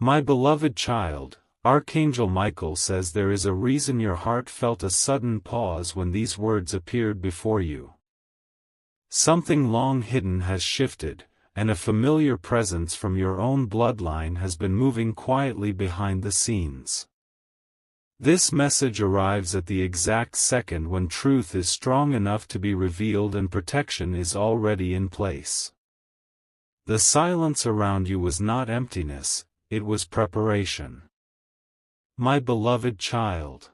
My beloved child, Archangel Michael says there is a reason your heart felt a sudden pause when these words appeared before you. Something long hidden has shifted, and a familiar presence from your own bloodline has been moving quietly behind the scenes. This message arrives at the exact second when truth is strong enough to be revealed and protection is already in place. The silence around you was not emptiness, it was preparation. My beloved child.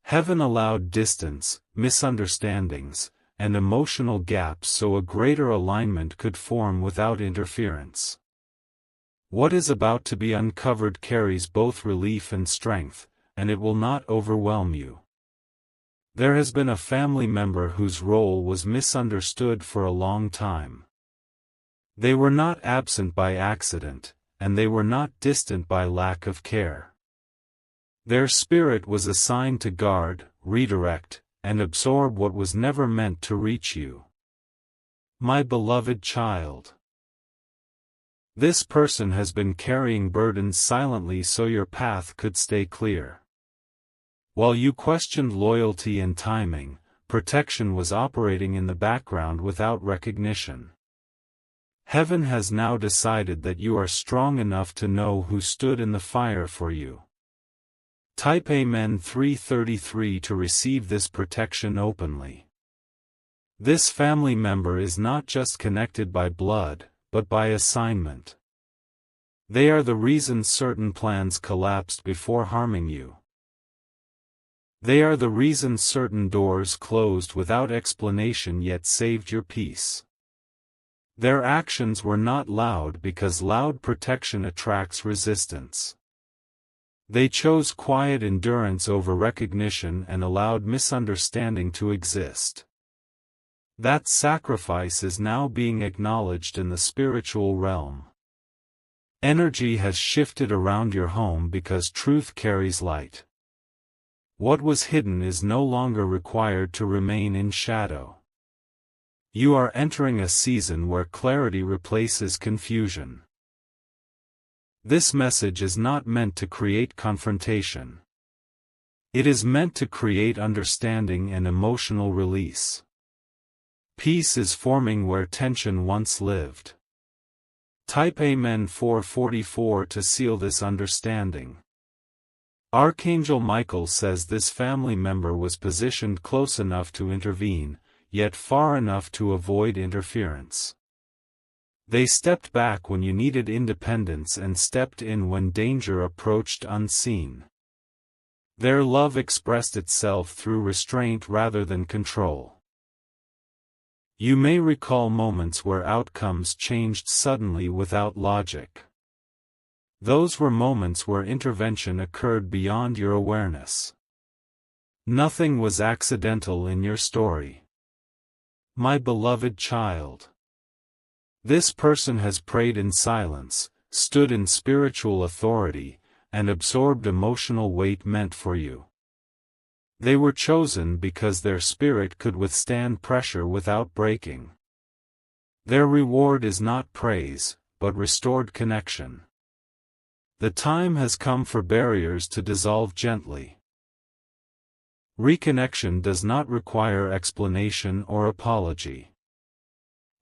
Heaven allowed distance, misunderstandings, and emotional gaps so a greater alignment could form without interference. What is about to be uncovered carries both relief and strength, and it will not overwhelm you. There has been a family member whose role was misunderstood for a long time. They were not absent by accident, and they were not distant by lack of care. Their spirit was assigned to guard, redirect, and absorb what was never meant to reach you. My beloved child. This person has been carrying burdens silently so your path could stay clear. While you questioned loyalty and timing, protection was operating in the background without recognition. Heaven has now decided that you are strong enough to know who stood in the fire for you. Type Amen 333 to receive this protection openly. This family member is not just connected by blood, but by assignment. They are the reason certain plans collapsed before harming you. They are the reason certain doors closed without explanation yet saved your peace. Their actions were not loud because loud protection attracts resistance. They chose quiet endurance over recognition and allowed misunderstanding to exist. That sacrifice is now being acknowledged in the spiritual realm. Energy has shifted around your home because truth carries light. What was hidden is no longer required to remain in shadow. You are entering a season where clarity replaces confusion. This message is not meant to create confrontation. It is meant to create understanding and emotional release. Peace is forming where tension once lived. Type Amen 444 to seal this understanding. Archangel Michael says this family member was positioned close enough to intervene, yet far enough to avoid interference. They stepped back when you needed independence and stepped in when danger approached unseen. Their love expressed itself through restraint rather than control. You may recall moments where outcomes changed suddenly without logic. Those were moments where intervention occurred beyond your awareness. Nothing was accidental in your story. My beloved child. This person has prayed in silence, stood in spiritual authority, and absorbed emotional weight meant for you. They were chosen because their spirit could withstand pressure without breaking. Their reward is not praise, but restored connection. The time has come for barriers to dissolve gently. Reconnection does not require explanation or apology.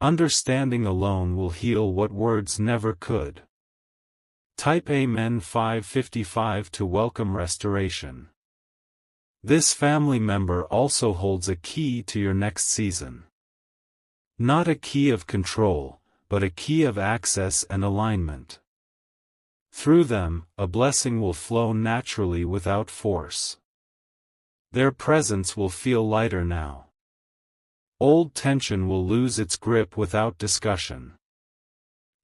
Understanding alone will heal what words never could. Type Amen 555 to welcome restoration. This family member also holds a key to your next season. Not a key of control, but a key of access and alignment. Through them, a blessing will flow naturally without force. Their presence will feel lighter now. Old tension will lose its grip without discussion.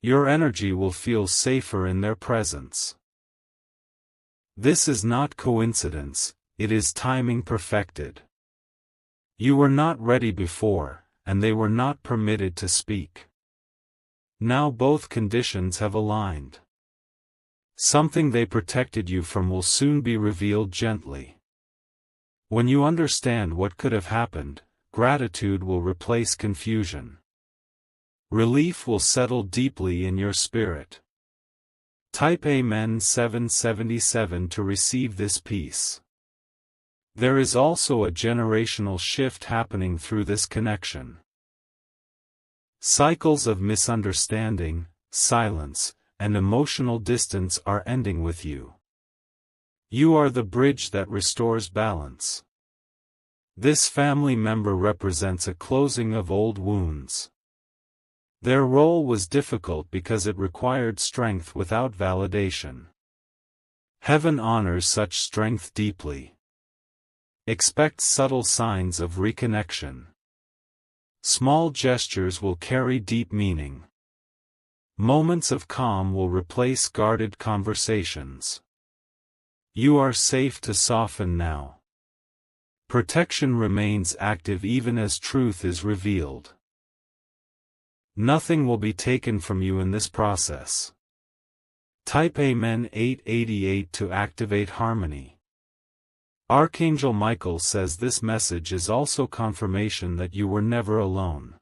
Your energy will feel safer in their presence. This is not coincidence, it is timing perfected. You were not ready before, and they were not permitted to speak. Now both conditions have aligned. Something they protected you from will soon be revealed gently. When you understand what could have happened, gratitude will replace confusion. Relief will settle deeply in your spirit. Type Amen 777 to receive this peace. There is also a generational shift happening through this connection. Cycles of misunderstanding, silence, and emotional distance are ending with you. You are the bridge that restores balance. This family member represents a closing of old wounds. Their role was difficult because it required strength without validation. Heaven honors such strength deeply. Expect subtle signs of reconnection. Small gestures will carry deep meaning. Moments of calm will replace guarded conversations. You are safe to soften now. Protection remains active even as truth is revealed. Nothing will be taken from you in this process. Type Amen 888 to activate harmony. Archangel Michael says this message is also confirmation that you were never alone.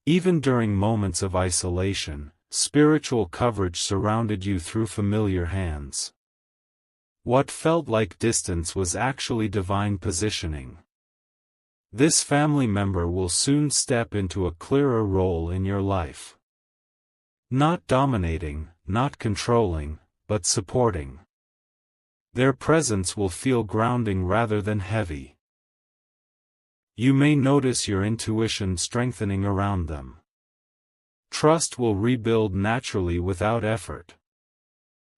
Even during moments of isolation, spiritual coverage surrounded you through familiar hands. What felt like distance was actually divine positioning. This family member will soon step into a clearer role in your life. Not dominating, not controlling, but supporting. Their presence will feel grounding rather than heavy. You may notice your intuition strengthening around them. Trust will rebuild naturally without effort.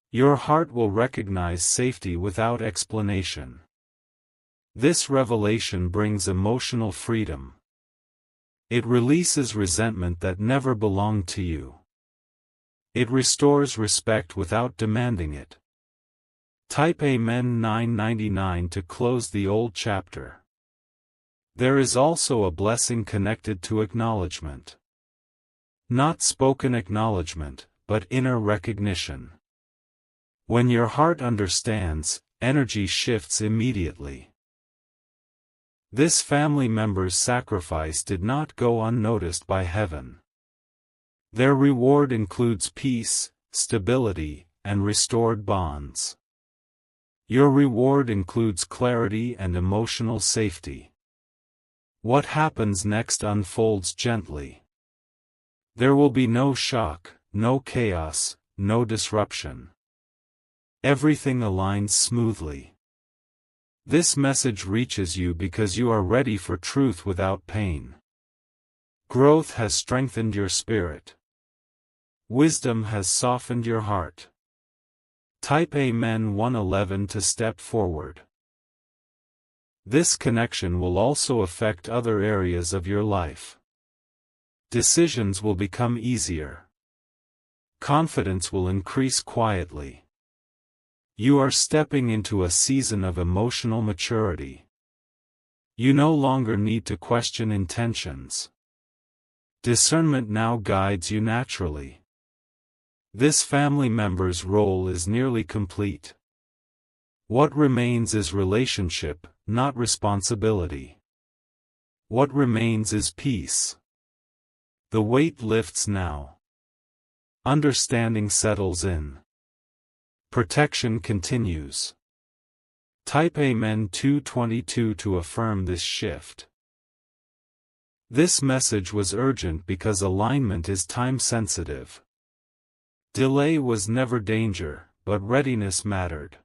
Your heart will recognize safety without explanation. This revelation brings emotional freedom. It releases resentment that never belonged to you. It restores respect without demanding it. Type Amen 999 to close the old chapter. There is also a blessing connected to acknowledgement. Not spoken acknowledgement, but inner recognition. When your heart understands, energy shifts immediately. This family member's sacrifice did not go unnoticed by heaven. Their reward includes peace, stability, and restored bonds. Your reward includes clarity and emotional safety. What happens next unfolds gently. There will be no shock, no chaos, no disruption. Everything aligns smoothly. This message reaches you because you are ready for truth without pain. Growth has strengthened your spirit. Wisdom has softened your heart. Type Amen 111 to step forward. This connection will also affect other areas of your life. Decisions will become easier. Confidence will increase quietly. You are stepping into a season of emotional maturity. You no longer need to question intentions. Discernment now guides you naturally. This family member's role is nearly complete. What remains is relationship, not responsibility. What remains is peace. The weight lifts now. Understanding settles in. Protection continues. Type Amen 222 to affirm this shift. This message was urgent because alignment is time-sensitive. Delay was never danger, but readiness mattered.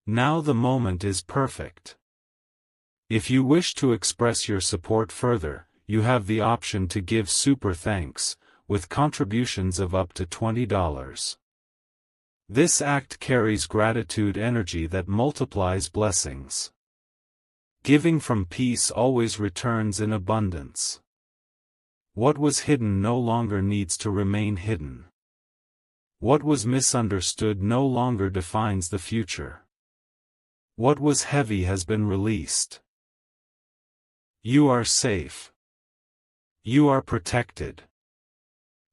Now the moment is perfect. If you wish to express your support further, you have the option to give super thanks, with contributions of up to $20. This act carries gratitude energy that multiplies blessings. Giving from peace always returns in abundance. What was hidden no longer needs to remain hidden. What was misunderstood no longer defines the future. What was heavy has been released. You are safe. You are protected.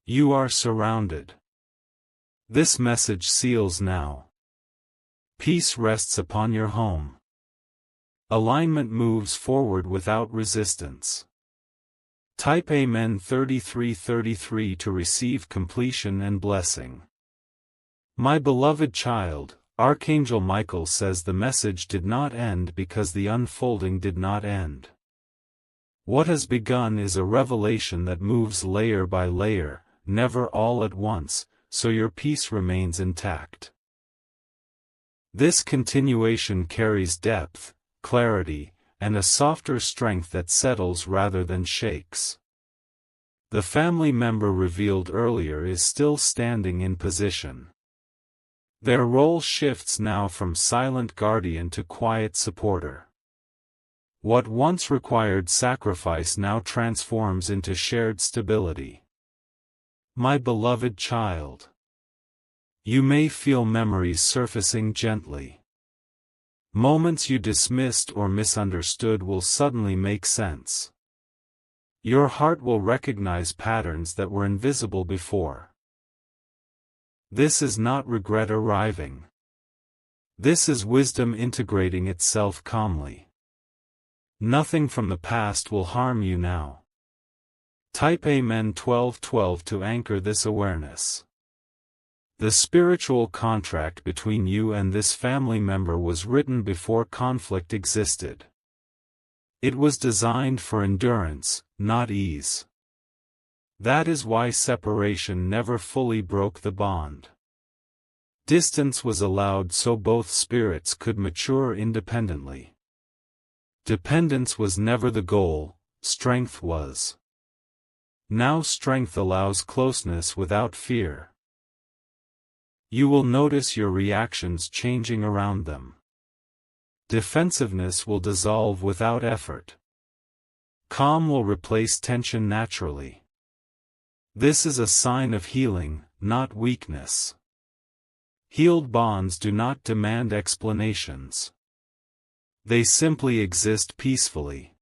You are surrounded. This message seals now. Peace rests upon your home. Alignment moves forward without resistance. Type Amen 3333 to receive completion and blessing. My beloved child, Archangel Michael says the message did not end because the unfolding did not end. What has begun is a revelation that moves layer by layer, never all at once, so your peace remains intact. This continuation carries depth, clarity, and a softer strength that settles rather than shakes. The family member revealed earlier is still standing in position. Their role shifts now from silent guardian to quiet supporter. What once required sacrifice now transforms into shared stability. My beloved child, you may feel memories surfacing gently. Moments you dismissed or misunderstood will suddenly make sense. Your heart will recognize patterns that were invisible before. This is not regret arriving. This is wisdom integrating itself calmly. Nothing from the past will harm you now. Type Amen 1212 to anchor this awareness. The spiritual contract between you and this family member was written before conflict existed. It was designed for endurance, not ease. That is why separation never fully broke the bond. Distance was allowed so both spirits could mature independently. Dependence was never the goal, strength was. Now strength allows closeness without fear. You will notice your reactions changing around them. Defensiveness will dissolve without effort. Calm will replace tension naturally. This is a sign of healing, not weakness. Healed bonds do not demand explanations. They simply exist peacefully.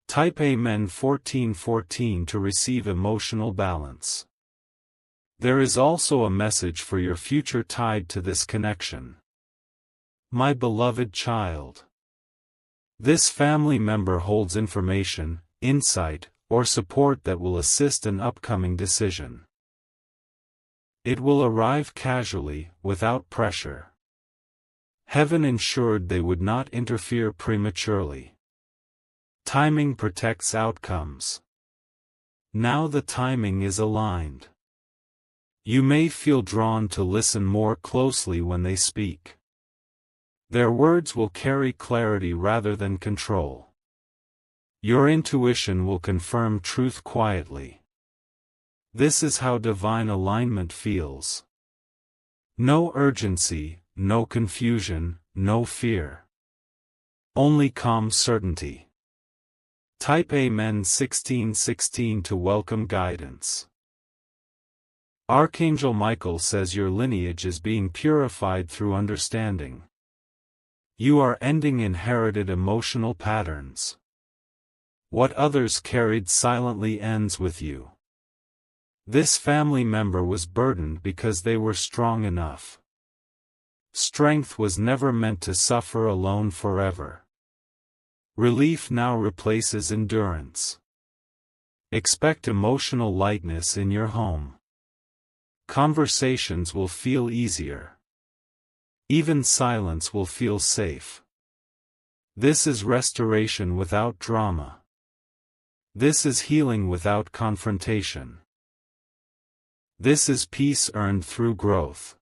Type Amen 1414 to receive emotional balance. There is also a message for your future tied to this connection. My beloved child, this family member holds information, insight, or support that will assist an upcoming decision. It will arrive casually, without pressure. Heaven ensured they would not interfere prematurely. Timing protects outcomes. Now the timing is aligned. You may feel drawn to listen more closely when they speak. Their words will carry clarity rather than control. Your intuition will confirm truth quietly. This is how divine alignment feels. No urgency, no confusion, no fear. Only calm certainty. Type Amen 1616 to welcome guidance. Archangel Michael says your lineage is being purified through understanding. You are ending inherited emotional patterns. What others carried silently ends with you. This family member was burdened because they were strong enough. Strength was never meant to suffer alone forever. Relief now replaces endurance. Expect emotional lightness in your home. Conversations will feel easier. Even silence will feel safe. This is restoration without drama. This is healing without confrontation. This is peace earned through growth.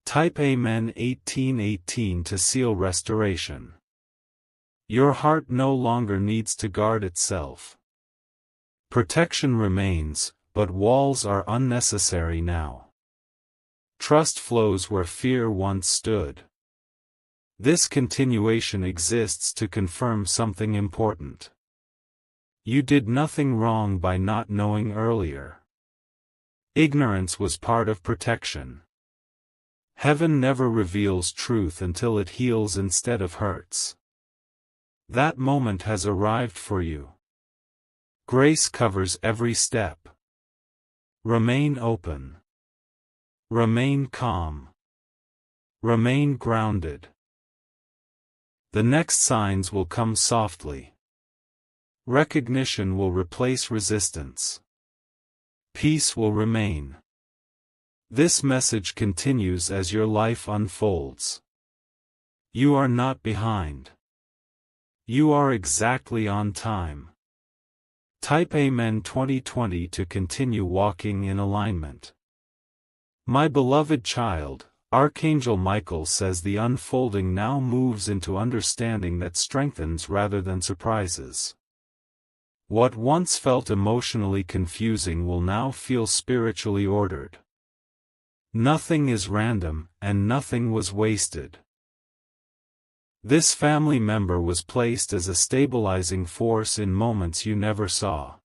Type Amen 1818 to seal restoration. Your heart no longer needs to guard itself. Protection remains, but walls are unnecessary now. Trust flows where fear once stood. This continuation exists to confirm something important. You did nothing wrong by not knowing earlier. Ignorance was part of protection. Heaven never reveals truth until it heals instead of hurts. That moment has arrived for you. Grace covers every step. Remain open. Remain calm. Remain grounded. The next signs will come softly. Recognition will replace resistance. Peace will remain. This message continues as your life unfolds. You are not behind. You are exactly on time. Type Amen 2020 to continue walking in alignment. My beloved child, Archangel Michael says the unfolding now moves into understanding that strengthens rather than surprises. What once felt emotionally confusing will now feel spiritually ordered. Nothing is random, and nothing was wasted. This family member was placed as a stabilizing force in moments you never saw.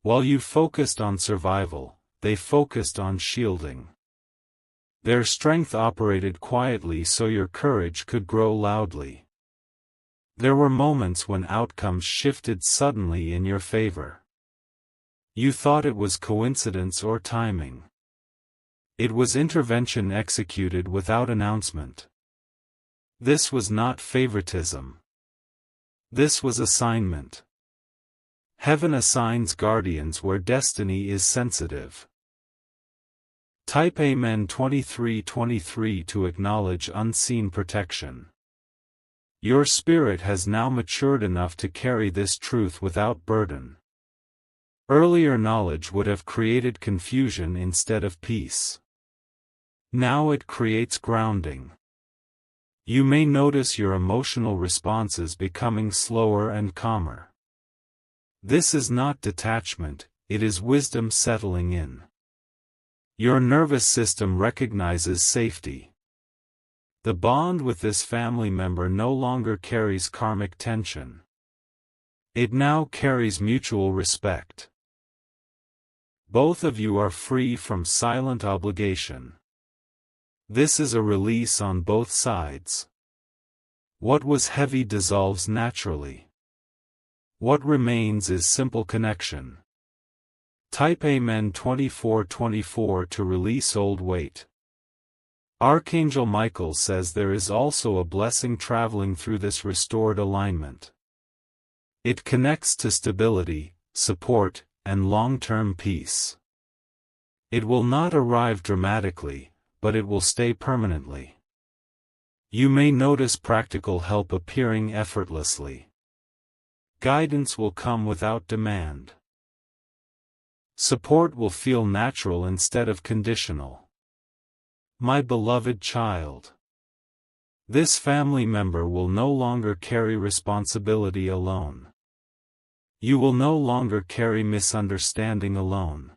While you focused on survival, they focused on shielding. Their strength operated quietly so your courage could grow loudly. There were moments when outcomes shifted suddenly in your favor. You thought it was coincidence or timing. It was intervention executed without announcement. This was not favoritism. This was assignment. Heaven assigns guardians where destiny is sensitive. Type Amen 2323 to acknowledge unseen protection. Your spirit has now matured enough to carry this truth without burden. Earlier knowledge would have created confusion instead of peace. Now it creates grounding. You may notice your emotional responses becoming slower and calmer. This is not detachment, it is wisdom settling in. Your nervous system recognizes safety. The bond with this family member no longer carries karmic tension. It now carries mutual respect. Both of you are free from silent obligation. This is a release on both sides. What was heavy dissolves naturally. What remains is simple connection. Type Amen 2424 to release old weight. Archangel Michael says there is also a blessing traveling through this restored alignment. It connects to stability, support, and long-term peace. It will not arrive dramatically, but it will stay permanently. You may notice practical help appearing effortlessly. Guidance will come without demand. Support will feel natural instead of conditional. My beloved child. This family member will no longer carry responsibility alone. You will no longer carry misunderstanding alone.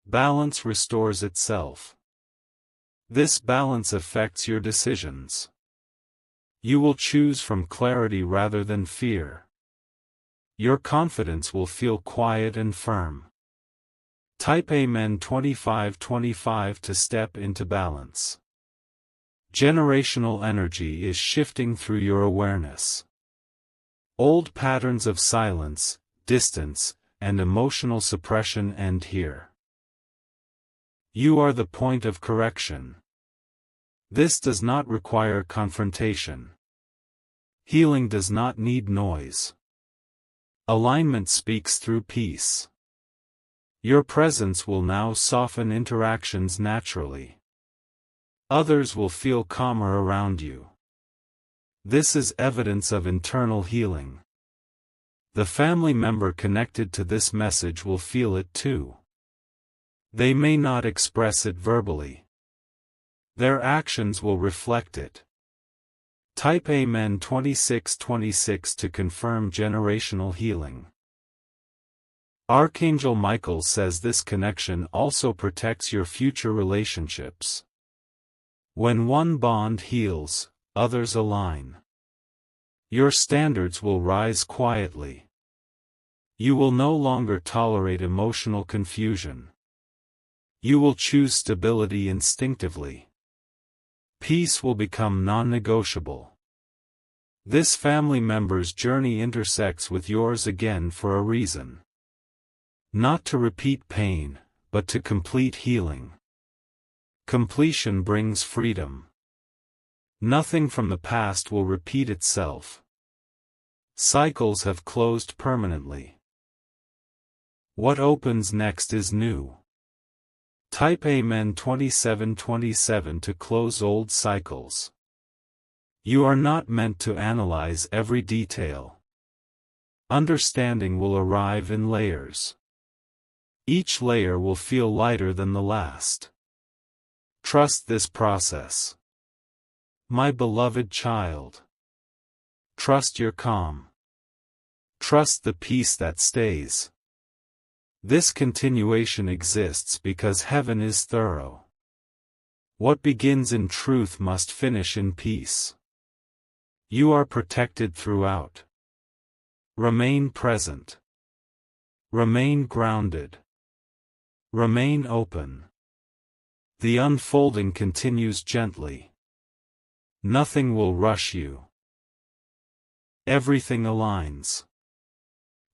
Balance restores itself. This balance affects your decisions. You will choose from clarity rather than fear. Your confidence will feel quiet and firm. Type Amen 2525 to step into balance. Generational energy is shifting through your awareness. Old patterns of silence, distance, and emotional suppression end here. You are the point of correction. This does not require confrontation. Healing does not need noise. Alignment speaks through peace. Your presence will now soften interactions naturally. Others will feel calmer around you. This is evidence of internal healing. The family member connected to this message will feel it too. They may not express it verbally. Their actions will reflect it. Type Amen 2626 to confirm generational healing. Archangel Michael says this connection also protects your future relationships. When one bond heals, others align. Your standards will rise quietly. You will no longer tolerate emotional confusion. You will choose stability instinctively. Peace will become non-negotiable. This family member's journey intersects with yours again for a reason. Not to repeat pain, but to complete healing. Completion brings freedom. Nothing from the past will repeat itself. Cycles have closed permanently. What opens next is new. Type Amen 2727 to close old cycles. You are not meant to analyze every detail. Understanding will arrive in layers. Each layer will feel lighter than the last. Trust this process. My beloved child. Trust your calm. Trust the peace that stays. This continuation exists because heaven is thorough. What begins in truth must finish in peace. You are protected throughout. Remain present. Remain grounded. Remain open. The unfolding continues gently. Nothing will rush you. Everything aligns.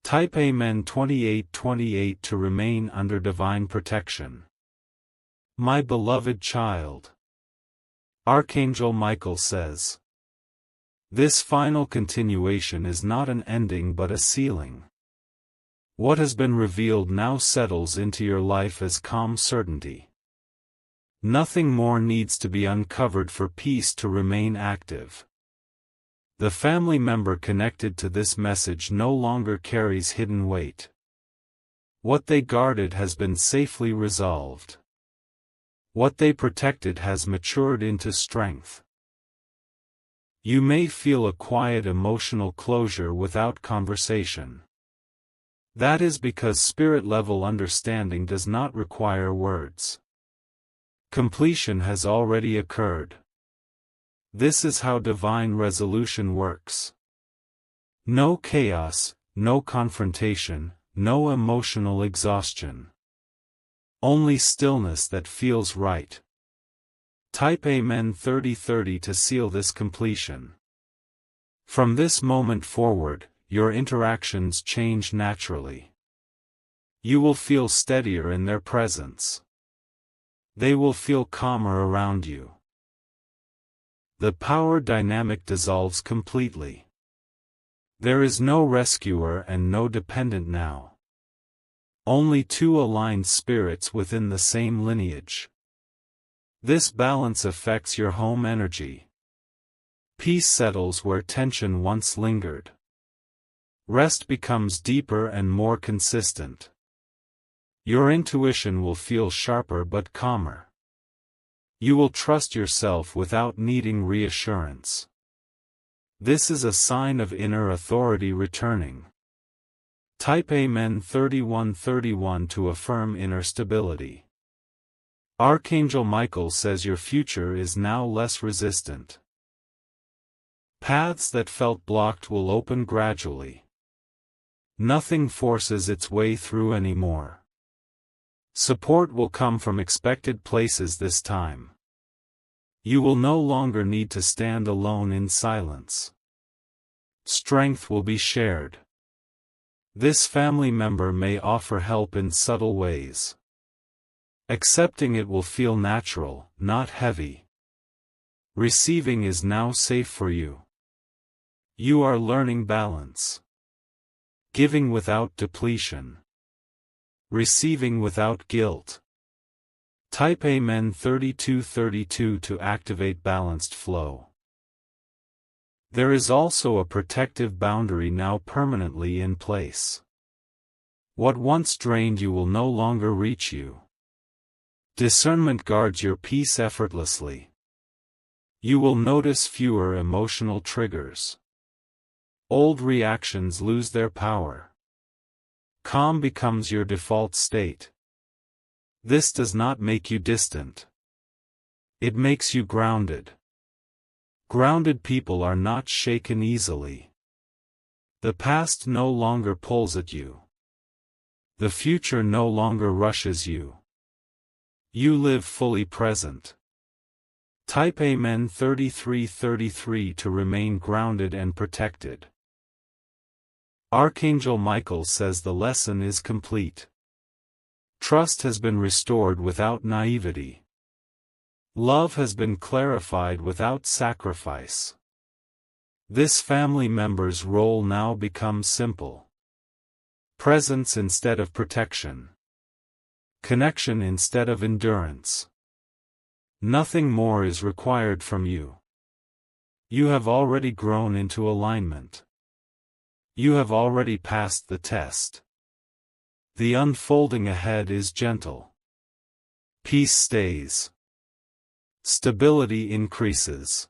Type Amen 2828 to remain under divine protection. My beloved child. Archangel Michael says. This final continuation is not an ending but a sealing. What has been revealed now settles into your life as calm certainty. Nothing more needs to be uncovered for peace to remain active. The family member connected to this message no longer carries hidden weight. What they guarded has been safely resolved. What they protected has matured into strength. You may feel a quiet emotional closure without conversation. That is because spirit-level understanding does not require words. Completion has already occurred. This is how divine resolution works. No chaos, no confrontation, no emotional exhaustion. Only stillness that feels right. Type Amen 3030 to seal this completion. From this moment forward, your interactions change naturally. You will feel steadier in their presence. They will feel calmer around you. The power dynamic dissolves completely. There is no rescuer and no dependent now. Only two aligned spirits within the same lineage. This balance affects your home energy. Peace settles where tension once lingered. Rest becomes deeper and more consistent. Your intuition will feel sharper but calmer. You will trust yourself without needing reassurance. This is a sign of inner authority returning. Type Amen 3131 to affirm inner stability. Archangel Michael says your future is now less resistant. Paths that felt blocked will open gradually. Nothing forces its way through anymore. Support will come from expected places this time. You will no longer need to stand alone in silence. Strength will be shared. This family member may offer help in subtle ways. Accepting it will feel natural, not heavy. Receiving is now safe for you. You are learning balance. Giving without depletion. Receiving without guilt. Type Amen 3232 to activate balanced flow. There is also a protective boundary now permanently in place. What once drained you will no longer reach you. Discernment guards your peace effortlessly. You will notice fewer emotional triggers. Old reactions lose their power. Calm becomes your default state. This does not make you distant. It makes you grounded. Grounded people are not shaken easily. The past no longer pulls at you. The future no longer rushes you. You live fully present. Type Amen 3333 to remain grounded and protected. Archangel Michael says the lesson is complete. Trust has been restored without naivety. Love has been clarified without sacrifice. This family member's role now becomes simple. Presence instead of protection. connection instead of endurance. Nothing more is required from you. You have already grown into alignment. You have already passed the test. The unfolding ahead is gentle. Peace stays. Stability increases.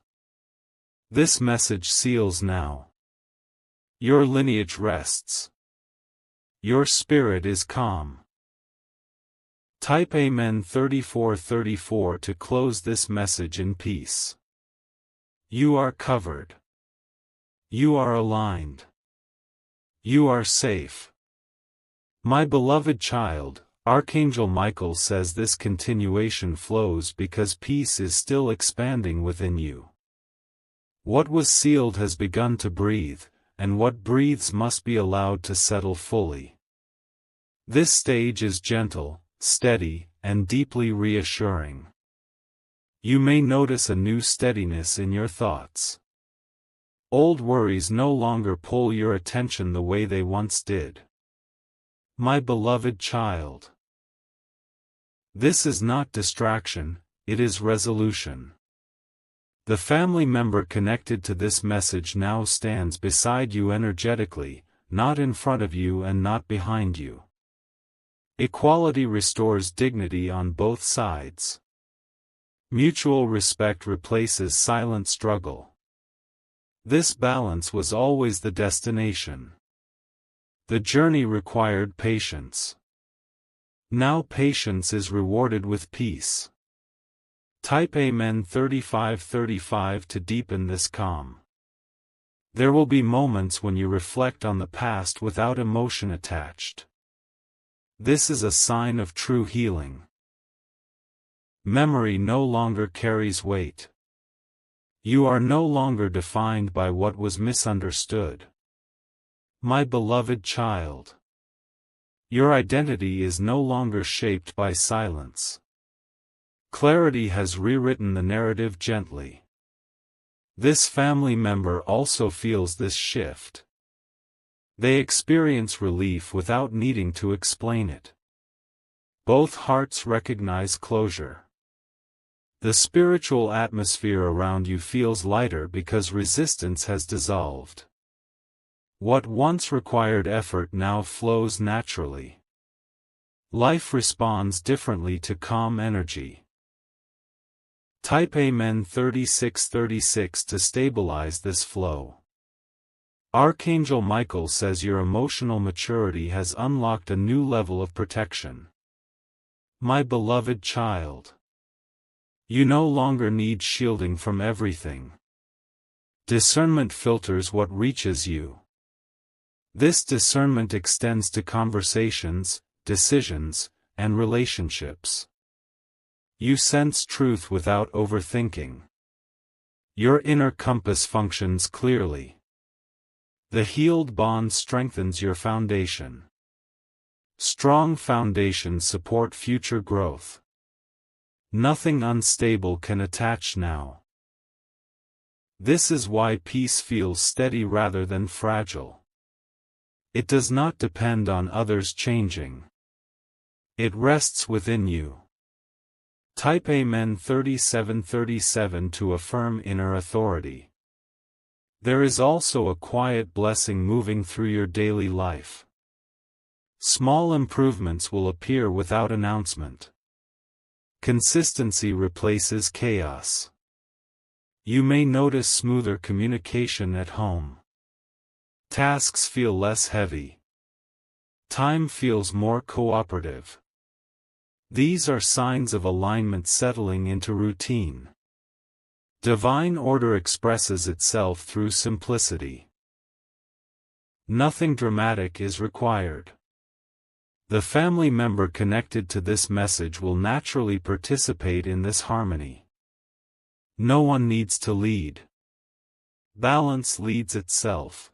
This message seals now. Your lineage rests. Your spirit is calm. Type Amen 3434 to close this message in peace. You are covered. You are aligned. You are safe. My beloved child, Archangel Michael says this continuation flows because peace is still expanding within you. What was sealed has begun to breathe, and what breathes must be allowed to settle fully. This stage is gentle, steady, and deeply reassuring. You may notice a new steadiness in your thoughts. Old worries no longer pull your attention the way they once did. My beloved child. This is not distraction, it is resolution. The family member connected to this message now stands beside you energetically, not in front of you and not behind you. Equality restores dignity on both sides. Mutual respect replaces silent struggle. This balance was always the destination. The journey required patience. Now patience is rewarded with peace. Type Amen 3535 to deepen this calm. There will be moments when you reflect on the past without emotion attached. This is a sign of true healing. Memory no longer carries weight. You are no longer defined by what was misunderstood. My beloved child. Your identity is no longer shaped by silence. Clarity has rewritten the narrative gently. This family member also feels this shift. They experience relief without needing to explain it. Both hearts recognize closure. The spiritual atmosphere around you feels lighter because resistance has dissolved. What once required effort now flows naturally. Life responds differently to calm energy. Type Amen 3636 to stabilize this flow. Archangel Michael says your emotional maturity has unlocked a new level of protection. My beloved child. You no longer need shielding from everything. Discernment filters what reaches you. This discernment extends to conversations, decisions, and relationships. You sense truth without overthinking. Your inner compass functions clearly. The healed bond strengthens your foundation. Strong foundations support future growth. Nothing unstable can attach now. This is why peace feels steady rather than fragile. It does not depend on others changing. It rests within you. Type Amen 3737 to affirm inner authority. There is also a quiet blessing moving through your daily life. Small improvements will appear without announcement. Consistency replaces chaos. You may notice smoother communication at home. Tasks feel less heavy. Time feels more cooperative. These are signs of alignment settling into routine. Divine order expresses itself through simplicity. Nothing dramatic is required. The family member connected to this message will naturally participate in this harmony. No one needs to lead. Balance leads itself.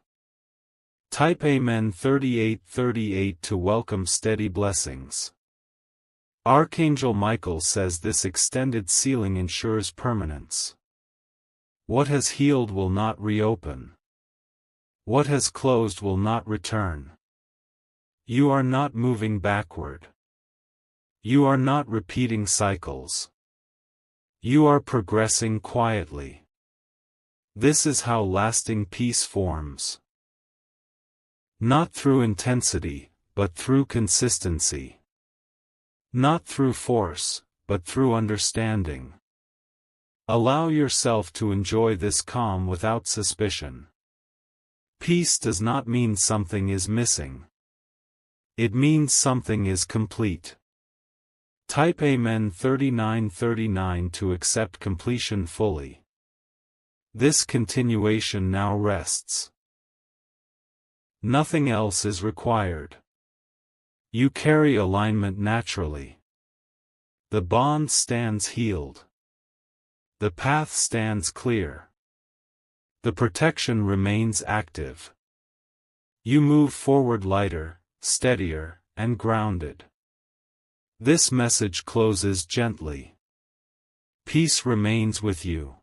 Type Amen 3838 to welcome steady blessings. Archangel Michael says this extended sealing ensures permanence. What has healed will not reopen. What has closed will not return. You are not moving backward. You are not repeating cycles. You are progressing quietly. This is how lasting peace forms. Not through intensity, but through consistency. Not through force, but through understanding. Allow yourself to enjoy this calm without suspicion. Peace does not mean something is missing. It means something is complete. Type Amen 3939 to accept completion fully. This continuation now rests. Nothing else is required. You carry alignment naturally. The bond stands healed. The path stands clear. The protection remains active. You move forward lighter, steadier, and grounded. This message closes gently. Peace remains with you.